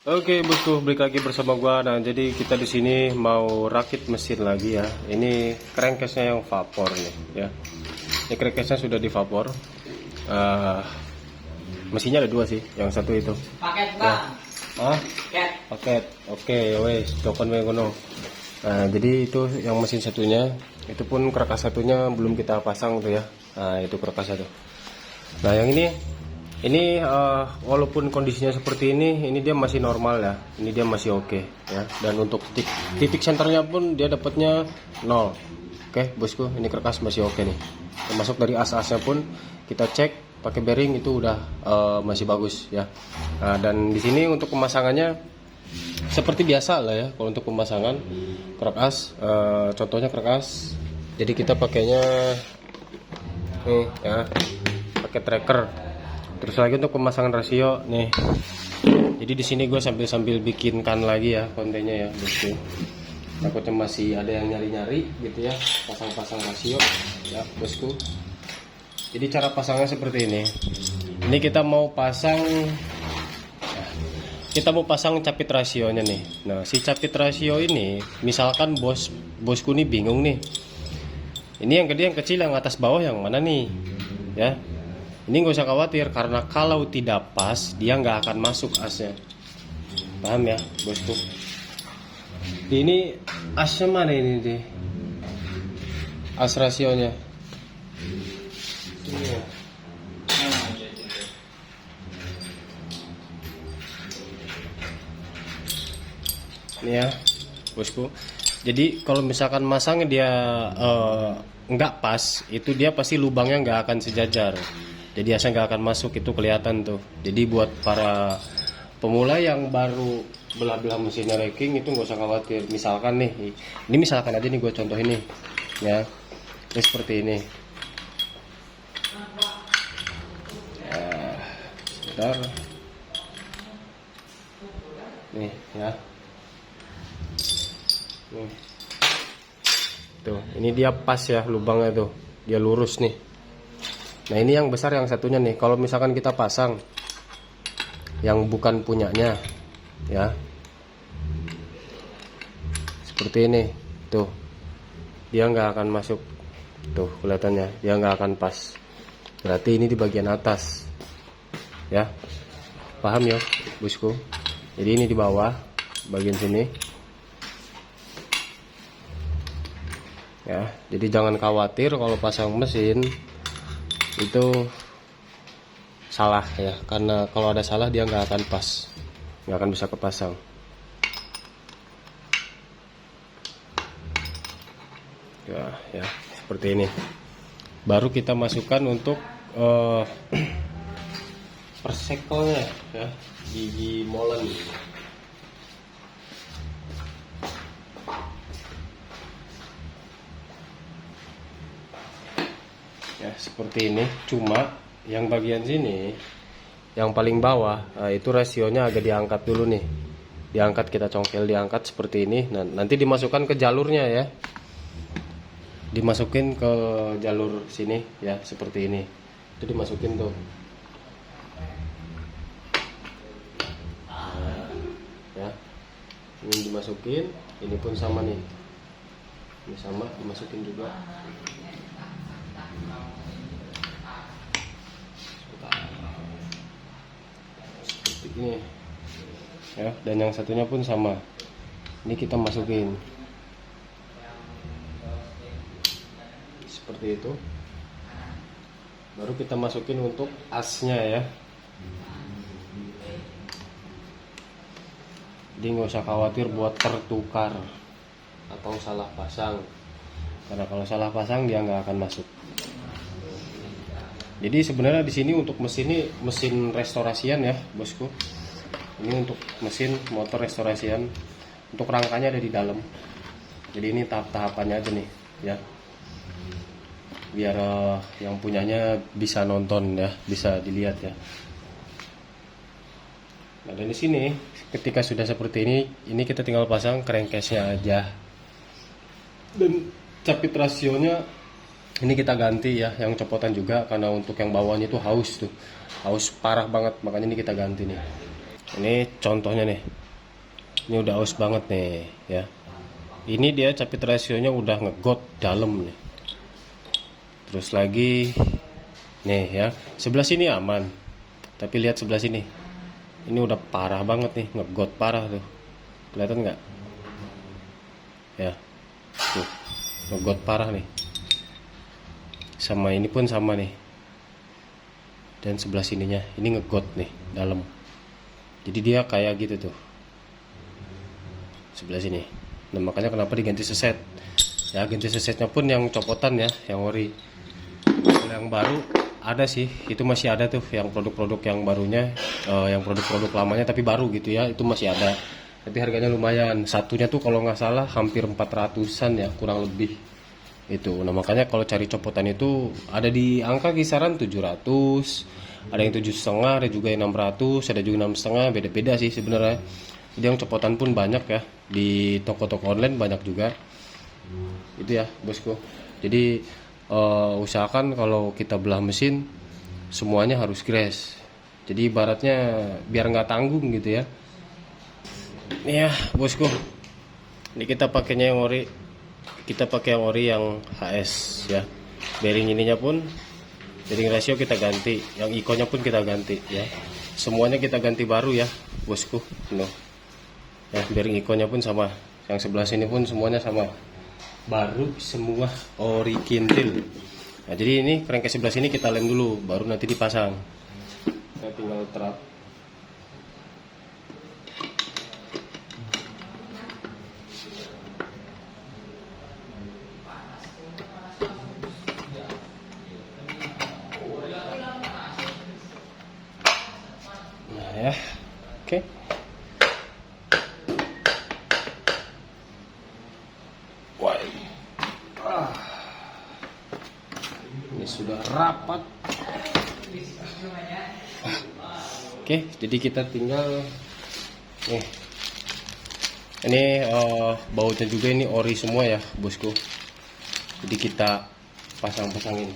Oke bosku, balik lagi bersama gua. Nah, jadi kita di sini mau rakit mesin lagi ya. Ini crankcase-nya yang vapor nih ya. Ini crankcase-nya sudah di vapor. Mesinnya ada dua sih, yang satu itu. Paket Ya. bang. Paket. Oke, wes, token gono. Nah, jadi itu yang mesin satunya. Itu pun kerkas satunya belum kita pasang tuh ya. Nah, itu kerkas satu. Nah, yang ini walaupun kondisinya seperti ini dia masih normal ya. Ini dia masih oke ya. Dan untuk titik senternya pun dia dapatnya 0. Oke, bosku, ini kerkas masih oke nih. Termasuk dari as-asnya pun kita cek pakai bearing itu udah masih bagus ya. Nah, dan di sini untuk pemasangannya seperti biasa lah ya. Kalau untuk pemasangan kerkas, contohnya kerkas. Jadi kita pakainya nih ya, pakai tracker. Terus lagi untuk pemasangan rasio nih. Jadi di sini gue sambil bikinkan lagi ya kontennya ya, bosku. Takutnya masih ada yang nyari-nyari gitu ya, pasang-pasang rasio ya, bosku. Jadi cara pasangnya seperti ini. Ini kita mau pasang capit rasionya nih. Nah, si capit rasio ini misalkan bosku nih bingung nih. Ini yang gede, yang kecil, yang atas bawah yang mana nih? Ya. Ini nggak usah khawatir karena kalau tidak pas dia nggak akan masuk asnya. Paham ya, bosku? Ini asnya mana ini deh? As rasionya. Ini ya. Ini ya, bosku. Jadi kalau misalkan masangnya dia nggak pas, itu dia pasti lubangnya nggak akan sejajar. Jadi asnya nggak akan masuk, itu kelihatan tuh. Jadi buat para pemula yang baru belah-belah mesinnya racking itu nggak usah khawatir. Misalkan nih, ini misalkan aja nih gue contoh ini, ya, ini seperti ini. Bentar. Nih ya. Nih. Tuh, ini dia pas ya lubangnya tuh, dia lurus nih. Nah, ini yang besar yang satunya nih. Kalau misalkan kita pasang yang bukan punyanya ya, seperti ini tuh, dia nggak akan masuk tuh, kelihatannya dia nggak akan pas. Berarti ini di bagian atas ya, paham ya bosku? Jadi ini di bawah bagian sini ya. Jadi jangan khawatir kalau pasang mesin itu salah ya, karena kalau ada salah dia nggak akan pas, nggak akan bisa kepasang ya. Ya seperti ini. Baru kita masukkan untuk persekelnya ya, gigi molen. Ya seperti ini. Cuma yang bagian sini, yang paling bawah, nah, itu rasionya agak diangkat dulu nih. Diangkat, kita congkel, diangkat seperti ini. Nah, nanti dimasukkan ke jalurnya ya. Dimasukin ke jalur sini ya, seperti ini. Itu dimasukin tuh. Nah, ya. Ini dimasukin, ini pun sama nih. Ini sama, dimasukin juga. Seperti ini ya, dan yang satunya pun sama. Ini kita masukin seperti itu. Baru kita masukin untuk asnya ya. Jadi nggak usah khawatir buat tertukar atau salah pasang, karena kalau salah pasang dia nggak akan masuk. Jadi sebenarnya di sini untuk mesin ini mesin restorasian ya, bosku. Ini untuk mesin motor restorasian. Untuk rangkanya ada di dalam. Jadi ini tahap-tahapannya aja nih, ya. Biar yang punyanya bisa nonton ya, bisa dilihat ya. Nah, dan di sini ketika sudah seperti ini kita tinggal pasang crankcase-nya aja. Dan capit rasionya ini kita ganti ya, yang copotan juga, karena untuk yang bawahnya itu haus tuh, haus parah banget, makanya ini kita ganti nih. Ini contohnya nih. Ini udah aus banget nih ya. Ini dia capit rasionya udah ngegot dalam nih. Terus lagi nih ya, sebelah sini aman. Tapi lihat sebelah sini. Ini udah parah banget nih, ngegot parah tuh. Kelihatan nggak? Ya. Tuh, ngegot parah nih. Sama ini pun sama nih. Dan sebelah sininya, ini ngegot nih dalam. Jadi dia kayak gitu tuh. Sebelah sini. Nah, makanya kenapa diganti seset. Ya, ganti sesetnya pun yang copotan ya, yang ori. Kalau yang baru ada sih, itu masih ada tuh yang produk-produk yang barunya, yang produk-produk lamanya tapi baru gitu ya, itu masih ada. Tapi harganya lumayan. Satunya tuh kalau nggak salah hampir 400-an ya, kurang lebih. Itu. Nah, makanya kalau cari copotan itu ada di angka kisaran 700, ada yang 7,5, ada juga yang 600, ada juga 6,5, beda-beda sih sebenarnya. Jadi yang copotan pun banyak ya, di toko-toko online banyak juga. Itu ya bosku. Jadi usahakan kalau kita belah mesin semuanya harus grease. Jadi ibaratnya biar nggak tanggung gitu ya. Nih ya bosku, ini kita pakainya yang ori. Kita pakai yang ori yang HS ya. Bearing ininya pun, bearing rasio kita ganti, yang ikonnya pun kita ganti ya. Semuanya kita ganti baru ya bosku. No. Ya, bearing ikonnya pun sama. Yang sebelah sini pun semuanya sama. Baru semua ori kintil. Nah, jadi ini crankcase sebelah sini kita lem dulu, baru nanti dipasang. Kita tinggal terap. Nah ya, oke. Wah, ini sudah rapat. Oke, jadi kita tinggal nih. Ini bautnya juga ini ori semua ya bosku. Jadi kita pasang-pasangin.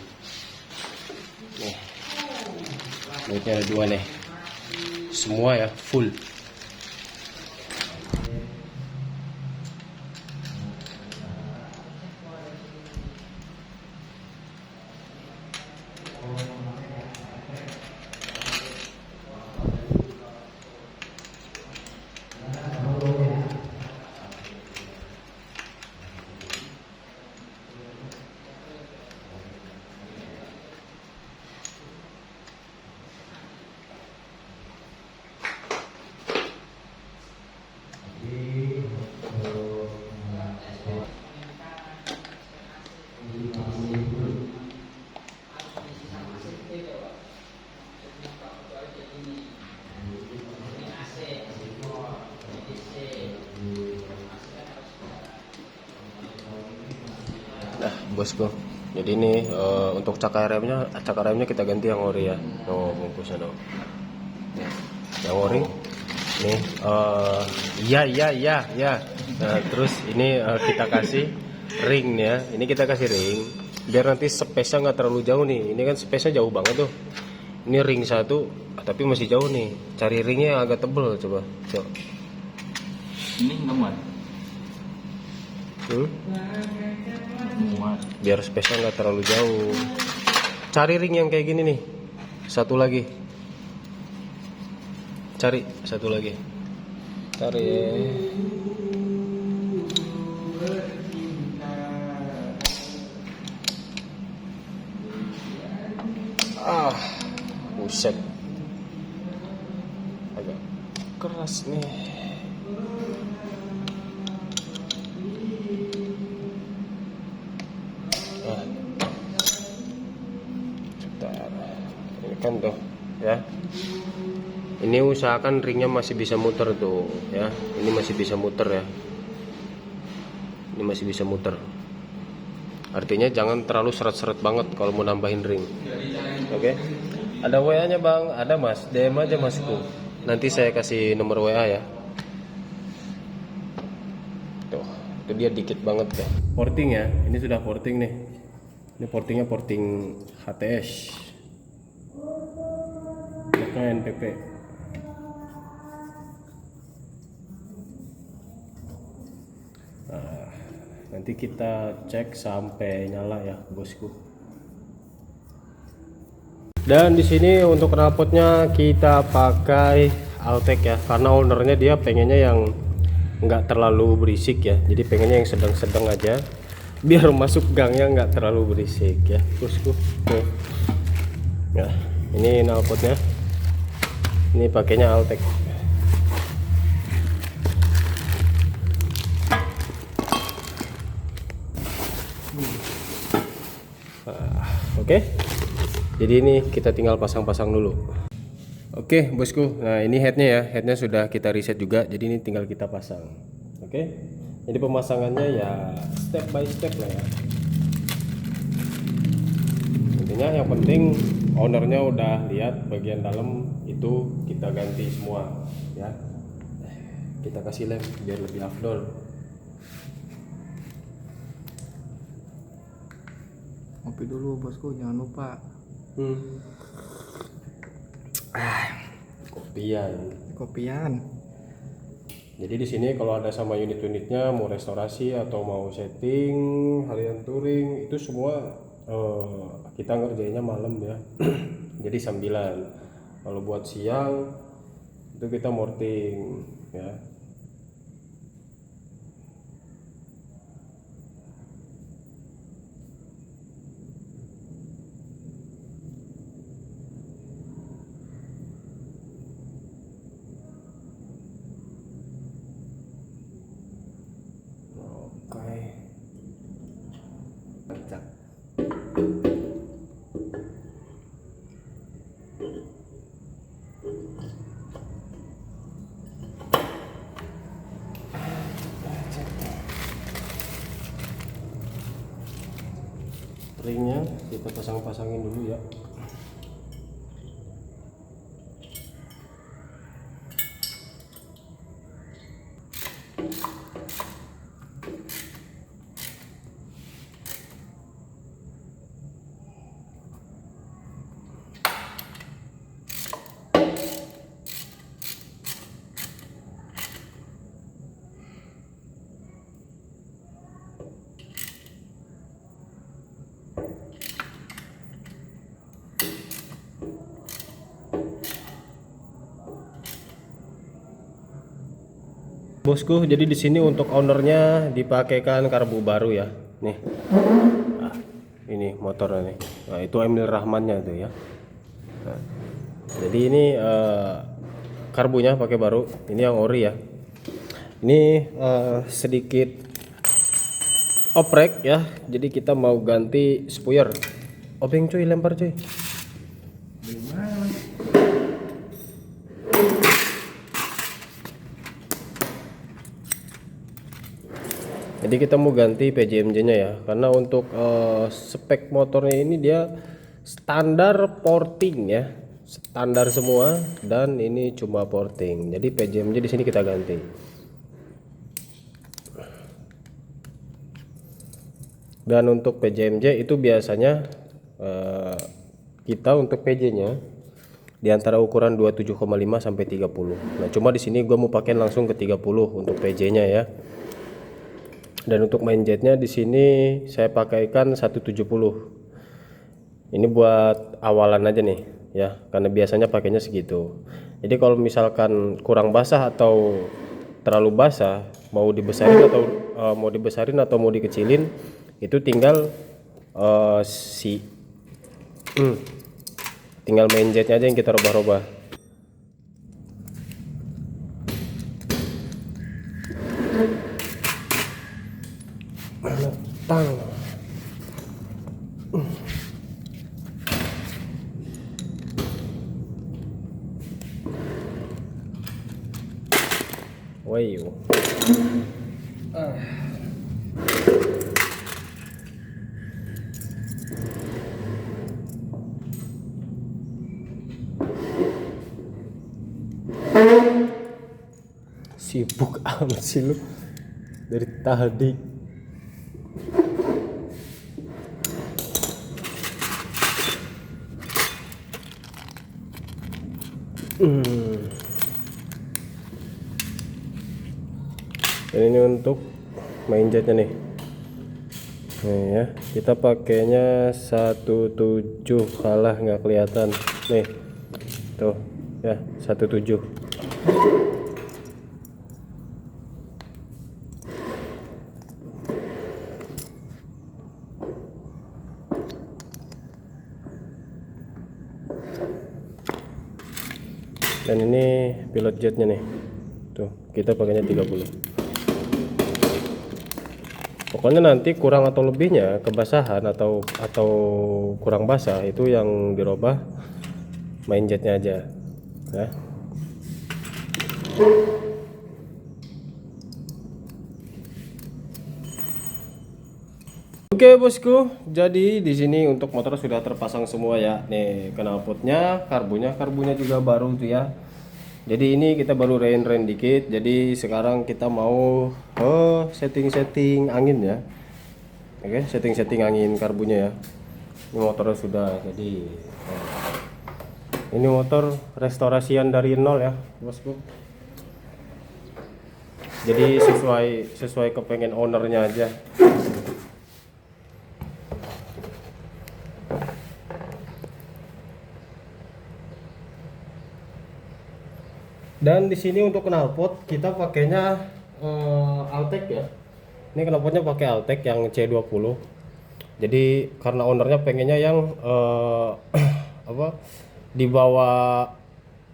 Nih, bautnya ada 2 nih. Semua ya full. Nah bosku, jadi ini untuk cakar remnya kita ganti yang ori ya. Oh bungkusnya dong. Yang ori. Nih, iya. Nah, terus ini kita kasih ring ya. Ini kita kasih ring biar nanti space-nya nggak terlalu jauh nih. Ini kan space-nya jauh banget tuh. Ini ring 1, tapi masih jauh nih. Cari ringnya yang agak tebel coba. Ini nggak muat. Muat. Biar space-nya nggak terlalu jauh. Cari ring yang kayak gini nih. Satu lagi. Cari satu lagi. Cari. Buset. Agak keras nih. Sebentar. Ini kan tuh ya. Ini usahakan ringnya masih bisa muter tuh ya. Ini masih bisa muter ya. Ini masih bisa muter. Artinya jangan terlalu seret-seret banget kalau mau nambahin ring. Oke. Ada WA-nya bang, ada mas. DM aja masku. Nanti saya kasih nomor WA ya. Tuh, itu dia dikit banget ya. Porting ya. Ini sudah porting nih. Ini portingnya porting HTS. Maka NPP. nanti kita cek sampai nyala ya bosku. Dan di sini untuk knalpotnya kita pakai Altec ya, karena ownernya dia pengennya yang nggak terlalu berisik ya, jadi pengennya yang sedang-sedang aja biar masuk gangnya nggak terlalu berisik ya bosku. Oke. Nah ini knalpotnya, ini pakainya Altec. Oke, jadi ini kita tinggal pasang-pasang dulu. Oke bosku, nah ini headnya ya, headnya sudah kita reset juga, jadi ini tinggal kita pasang. Oke, jadi pemasangannya ya step by step lah ya. Intinya yang penting ownernya udah lihat bagian dalam itu kita ganti semua ya. Kita kasih lem biar lebih afdol. Ngopi dulu bosku, jangan lupa. Kopian. Jadi di sini kalau ada sama unit-unitnya mau restorasi atau mau setting harian touring itu semua kita ngerjainnya malam ya. Jadi sambilan. Kalau buat siang itu kita morting ya. Pecah. Ringnya kita pasang-pasangin dulu ya. Bosku, jadi di sini untuk ownernya dipakaikan karbu baru ya. Nih. Nah, ini motornya nih. Nah, itu Emil Rahmannya tuh ya. Nah, jadi ini karbunya pakai baru. Ini yang ori ya. Ini sedikit oprek ya. Jadi kita mau ganti spoiler. Obeng cuy, lempar cuy. Jadi kita mau ganti PJMJ-nya ya, karena untuk spek motornya ini dia standar porting ya, standar semua, dan ini cuma porting. Jadi PJMJ di sini kita ganti. Dan untuk PJMJ itu biasanya kita untuk PJ-nya di antara ukuran 27,5 sampai 30. Nah, cuma di sini gue mau pakai langsung ke 30 untuk PJ-nya ya. Dan untuk main jetnya di sini saya pakaikan 170. Ini buat awalan aja nih ya, karena biasanya pakainya segitu. Jadi kalau misalkan kurang basah atau terlalu basah, mau dibesarin atau mau dikecilin, itu tinggal tinggal main jetnya aja yang kita rubah-rubah. Tang. Wow. Sibuk amat sih lu dari tadi. Dan ini untuk main jetnya nih. Nih ya, kita pakainya 17, kalah nggak kelihatan. Nih, tuh ya 17. Dan ini pilot jetnya nih, tuh kita pakainya 30. Pokoknya nanti kurang atau lebihnya kebasahan atau kurang basah itu yang dirubah main jetnya aja ya. Oke bosku, jadi di sini untuk motor sudah terpasang semua ya. Nih knalpotnya, karbunya juga baru tuh ya. Jadi ini kita baru rain dikit. Jadi sekarang kita mau setting angin ya. Oke, setting angin karbunya ya. Ini motornya sudah jadi. Ini motor restorasian dari nol ya bosku. Jadi sesuai kepengen ownernya aja. Dan di sini untuk knalpot kita pakainya Altec ya. Ini knalpotnya pakai Altec yang C20. Jadi karena ownernya pengennya yang apa di bawah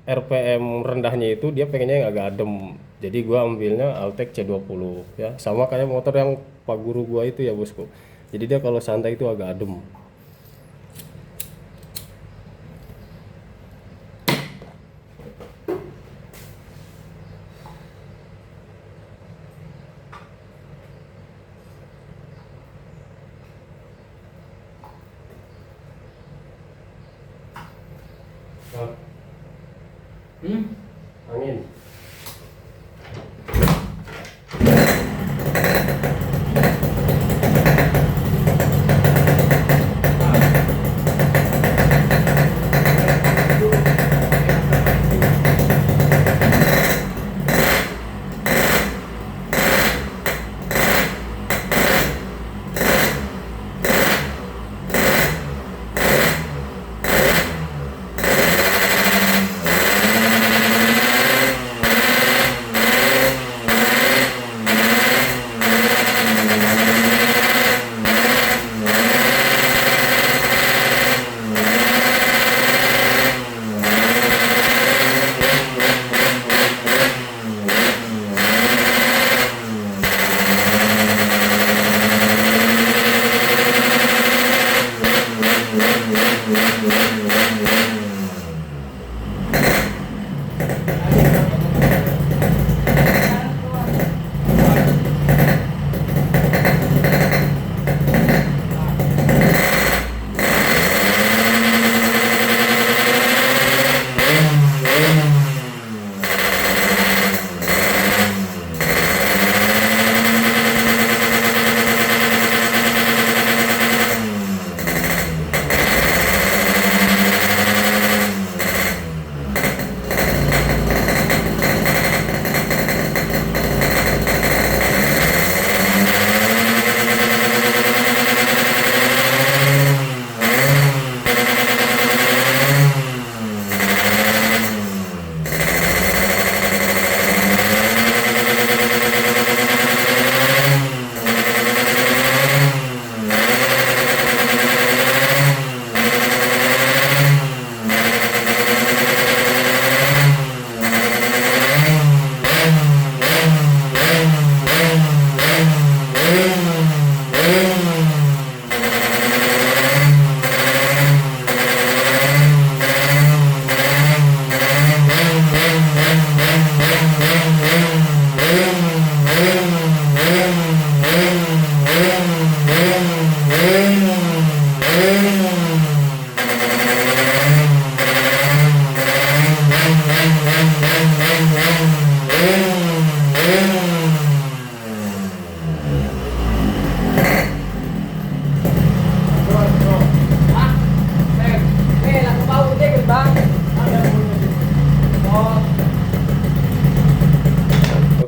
RPM rendahnya itu dia pengennya yang agak adem. Jadi gua ambilnya Altec C20 ya. Sama kayak motor yang Pak Guru gua itu ya bosku. Jadi dia kalau santai itu agak adem. Angin.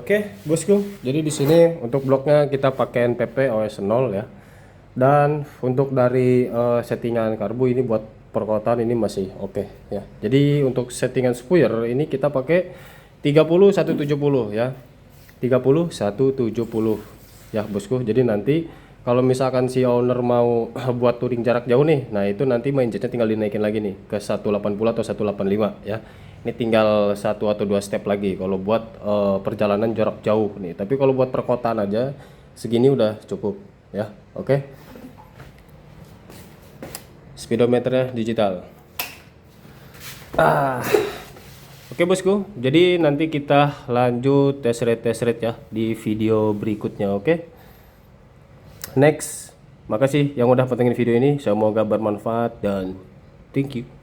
Oke, bosku. Jadi di sini untuk bloknya kita pakai NPP OS 0 ya. Dan untuk dari settingan karbu ini buat perkotaan ini masih oke ya. Jadi untuk settingan spuyer ini kita pakai 30 170 ya. 30 170 ya bosku. Jadi nanti kalau misalkan si owner mau buat touring jarak jauh nih, nah itu nanti main jetnya tinggal dinaikin lagi nih ke 180 atau 185 ya. Ini tinggal 1 atau 2 step lagi kalau buat perjalanan jarak jauh nih. Tapi kalau buat perkotaan aja segini udah cukup ya. Oke. Speedometernya digital. Oke bosku, jadi nanti kita lanjut test rate ya di video berikutnya. Oke. Next, makasih yang udah pantengin video ini. Semoga bermanfaat dan thank you.